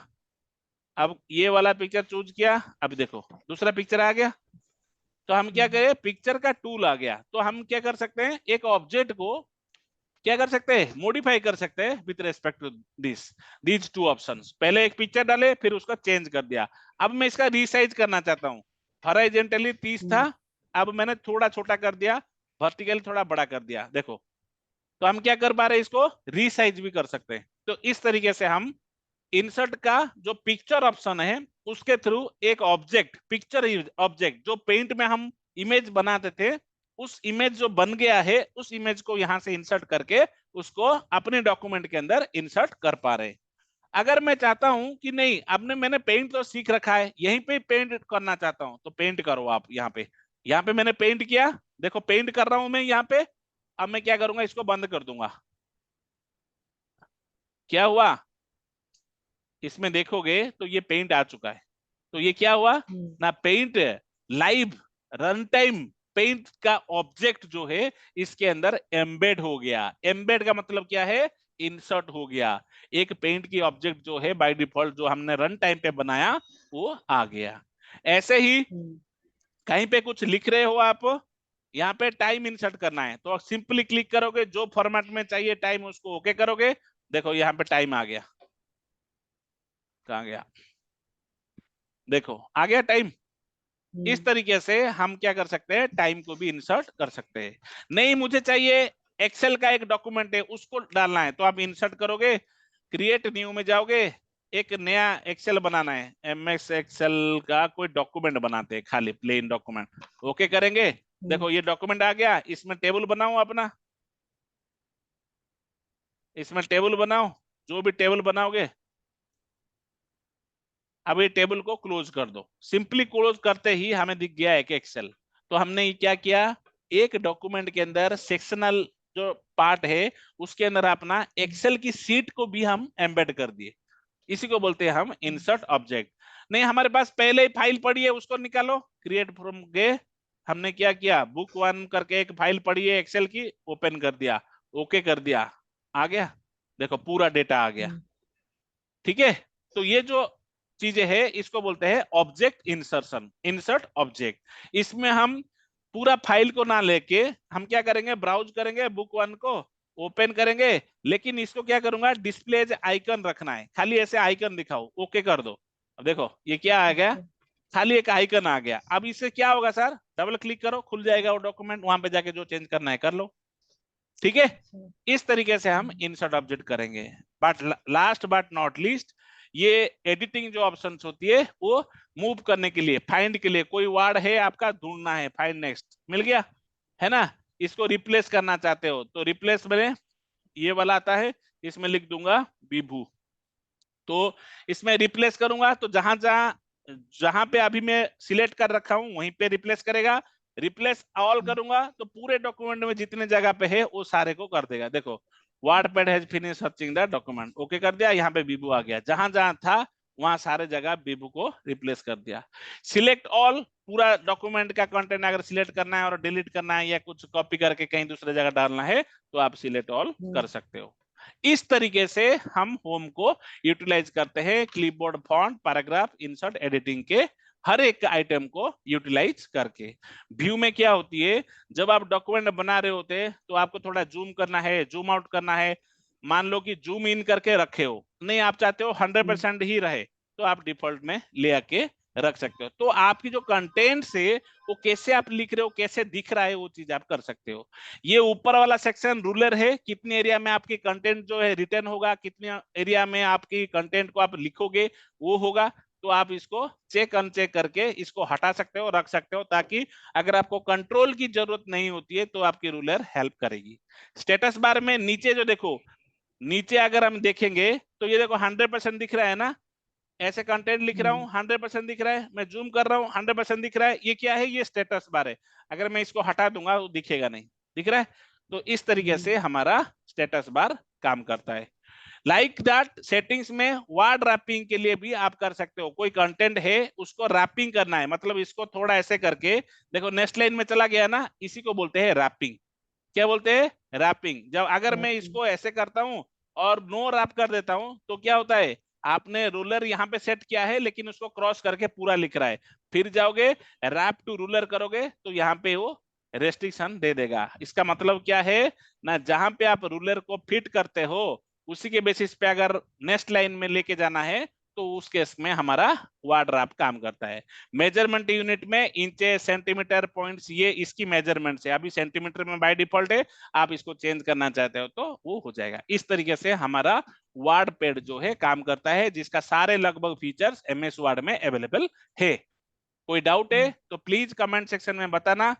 अब ये वाला पिक्चर चूज किया, अब देखो दूसरा पिक्चर आ गया। तो हम क्या करें? पिक्चर का टूल आ गया, तो हम क्या कर सकते हैं? एक ऑब्जेक्ट को क्या कर सकते हैं? मॉडिफाई कर सकते हैं with respect to this these two options. पहले एक पिक्चर डाले, फिर उसका चेंज कर दिया। अब मैं इसका रीसाइज करना चाहता हूँ। हॉरिजॉन्टली 30 था, अब मैंने थोड़ा छोटा कर दिया, वर्टिकली थोड़ा बड़ा कर दिया, देखो। तो हम क्या कर पा रहे हैं? इसको रीसाइज भी कर सकते हैं। तो इस तरीके से हम इंसर्ट का जो पिक्चर ऑप्शन है उसके थ्रू एक ऑब्जेक्ट, पिक्चर ऑब्जेक्ट जो पेंट में हम इमेज बनाते थे, उस इमेज जो बन गया है उस इमेज को यहां से इंसर्ट करके उसको अपने डॉक्यूमेंट के अंदर इंसर्ट कर पा रहे हैं। अगर मैं चाहता हूं कि नहीं, आपने मैंने पेंट तो सीख रखा है, यहीं पे पेंट करना चाहता हूं, तो पेंट करो आप यहाँ पे। यहाँ पे मैंने पेंट किया, देखो पेंट कर रहा हूं मैं यहाँ पे। अब मैं क्या करूंगा? इसको बंद कर दूंगा। क्या हुआ? इसमें देखोगे तो ये पेंट आ चुका है। तो ये क्या हुआ ना? Paint live run time paint का ऑब्जेक्ट जो है इसके अंदर एम्बेड हो गया। एम्बेड का मतलब क्या है? इंसर्ट हो गया। एक पेंट की ऑब्जेक्ट जो है बाय डिफॉल्ट जो हमने रन टाइम पे बनाया वो आ गया। ऐसे ही कहीं पे कुछ लिख रहे हो आप, यहाँ पे टाइम इंसर्ट करना है तो सिंपली क्लिक करोगे, जो फॉर्मेट में चाहिए टाइम उसको ओके करोगे, देखो यहाँ पे टाइम आ गया। कहाँ गया? देखो आ गया टाइम। इस तरीके से हम क्या कर सकते हैं? टाइम को भी इंसर्ट कर सकते हैं। नहीं मुझे चाहिए एक्सेल का एक डॉक्यूमेंट है उसको डालना है, तो आप इंसर्ट करोगे, क्रिएट न्यू में जाओगे, एक नया एक्सेल बनाना है, एमएस एक्सेल का कोई डॉक्यूमेंट बनाते हैं, खाली प्लेन डॉक्यूमेंट, ओके करेंगे। देखो ये डॉक्यूमेंट आ गया, इसमें टेबल बनाओ अपना, इसमें टेबल बनाओ, जो भी टेबल बनाओगे। अब ये टेबल को क्लोज कर दो, सिंपली क्लोज करते ही हमें दिख गया एक एक्सेल। तो हमने ये क्या किया, एक डॉक्यूमेंट के अंदर सेक्शनल जो पार्ट है उसके अंदर अपना एक्सेल की सीट को भी हम एम्बेड कर दिए, इसी को बोलते हैं हम इंसर्ट ऑब्जेक्ट। नहीं हमारे पास पहले ही फाइल पड़ी है, उसको निकालो, क्रिएट फ्रॉम गे, हमने क्या किया, बुक 1 करके एक फाइल पड़ी है एक्सेल की, ओपन कर दिया, ओके कर दिया, आ गया, देखो पूरा डेटा आ गया। ठीक है, तो ये जो चीजें है इसको बोलते हैं ऑब्जेक्ट इंसर्शन, इंसर्ट ऑब्जेक्ट। इसमें हम पूरा फाइल को ना लेके हम क्या करेंगे, ब्राउज करेंगे बुक 1 को, ओपन करेंगे, लेकिन इसको क्या करूंगा, डिस्प्ले एज आइकन रखना है, खाली ऐसे आइकन दिखाओ, ओके कर दो। अब देखो ये क्या आ गया, खाली एक आइकन आ गया। अब इससे क्या होगा सर, डबल क्लिक करो, खुल जाएगा वो डॉक्यूमेंट, वहां पे जाके जो चेंज करना है कर लो। ठीक है, इस तरीके से हम इंसर्ट ऑब्जेक्ट करेंगे। But last but not least, ये एडिटिंग जो ऑप्शन होती है वो मूव करने के लिए, फाइंड के लिए, कोई वर्ड है आपका ढूंढना है, फाइंड नेक्स्ट मिल गया है ना, इसको रिप्लेस करना चाहते हो तो रिप्लेस में ये वाला आता है, इसमें लिख दूंगा विभू। तो इसमें रिप्लेस करूंगा तो जहां जहां जहां पे अभी मैं सिलेक्ट कर रखा हूं वहीं पे रिप्लेस करेगा, रिप्लेस ऑल करूंगा तो पूरे डॉक्यूमेंट में जितने जगह पे है वो सारे को कर देगा। देखो WordPad has finish searching the document, okay कर दिया, यहाँ पे बीबू आ गया, जहां जहां था वहां सारे जगह बीबू को रिप्लेस कर दिया। सिलेक्ट ऑल, पूरा डॉक्यूमेंट का कंटेंट अगर सिलेक्ट करना है और डिलीट करना है या कुछ कॉपी करके कहीं दूसरे जगह डालना है तो आप सिलेक्ट ऑल कर सकते हो। इस तरीके से हम होम को यूटिलाइज करते हैं, clipboard, font, paragraph, insert, editing के हर एक आइटम को यूटिलाइज करके। व्यू में क्या होती है, जब आप डॉक्यूमेंट बना रहे होते हैं तो आपको थोड़ा जूम करना है, जूम आउट करना है, मान लो कि जूम इन करके रखे हो, नहीं आप चाहते हो 100% ही रहे तो आप डिफॉल्ट में ले आके रख सकते हो। तो आपकी जो कंटेंट से वो कैसे आप लिख रहे हो, कैसे दिख रहा है, वो चीज आप कर सकते हो। ये ऊपर वाला सेक्शन रूलर है, कितने एरिया में आपकी कंटेंट जो है रिटर्न होगा, कितने एरिया में आपकी कंटेंट को आप लिखोगे वो होगा। तो आप इसको चेक अनचेक करके इसको हटा सकते हो, रख सकते हो, ताकि अगर आपको कंट्रोल की जरूरत नहीं होती है तो आपकी रूलर हेल्प करेगी। स्टेटस बार में नीचे जो देखो, नीचे अगर हम देखेंगे तो ये देखो 100% दिख रहा है ना, ऐसे कंटेंट लिख रहा हूँ 100% दिख रहा है, मैं जूम कर रहा हूँ 100% दिख रहा है, ये क्या है, ये स्टेटस बार है। अगर मैं इसको हटा दूंगा वो दिखेगा नहीं, दिख रहा है। तो इस तरीके से हमारा स्टेटस बार काम करता है। लाइक दैट सेटिंग्स में वर्ड रैपिंग के लिए भी आप कर सकते हो, कोई कंटेंट है उसको रैपिंग करना है, मतलब इसको थोड़ा ऐसे करके, देखो नेक्स्ट लाइन में चला गया ना, इसी को बोलते हैं रैपिंग। क्या बोलते हैं, रैपिंग। जब अगर मैं इसको ऐसे करता हूं और नो रैप कर देता हूं तो क्या होता है, आपने रूलर यहाँ पे सेट किया है लेकिन उसको क्रॉस करके पूरा लिख रहा है, फिर जाओगे रैप टू रूलर करोगे तो यहाँ पे वो रेस्ट्रिक्शन दे देगा। इसका मतलब क्या है ना, जहां पे आप रूलर को फिट करते हो उसी के बेसिस पे अगर नेक्स्ट लाइन में लेके जाना है तो उस केस में हमारा वर्ड रैप काम करता है। मेजरमेंट यूनिट में इंचे, सेंटीमीटर, पॉइंट्स, ये इसकी मेजरमेंट है, अभी सेंटीमीटर में बाय डिफॉल्ट है, आप इसको चेंज करना चाहते हो तो वो हो जाएगा। इस तरीके से हमारा वर्ड पैड जो है काम करता है, जिसका सारे लगभग फीचर्स एमएस वर्ड में अवेलेबल है। कोई डाउट है तो प्लीज कमेंट सेक्शन में बताना।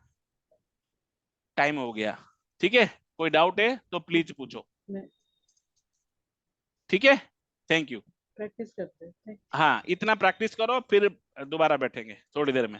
टाइम हो गया, ठीक है, कोई डाउट है तो प्लीज पूछो। ठीक है, थैंक यू। प्रैक्टिस करते हैं। हाँ इतना प्रैक्टिस करो, फिर दोबारा बैठेंगे थोड़ी देर में।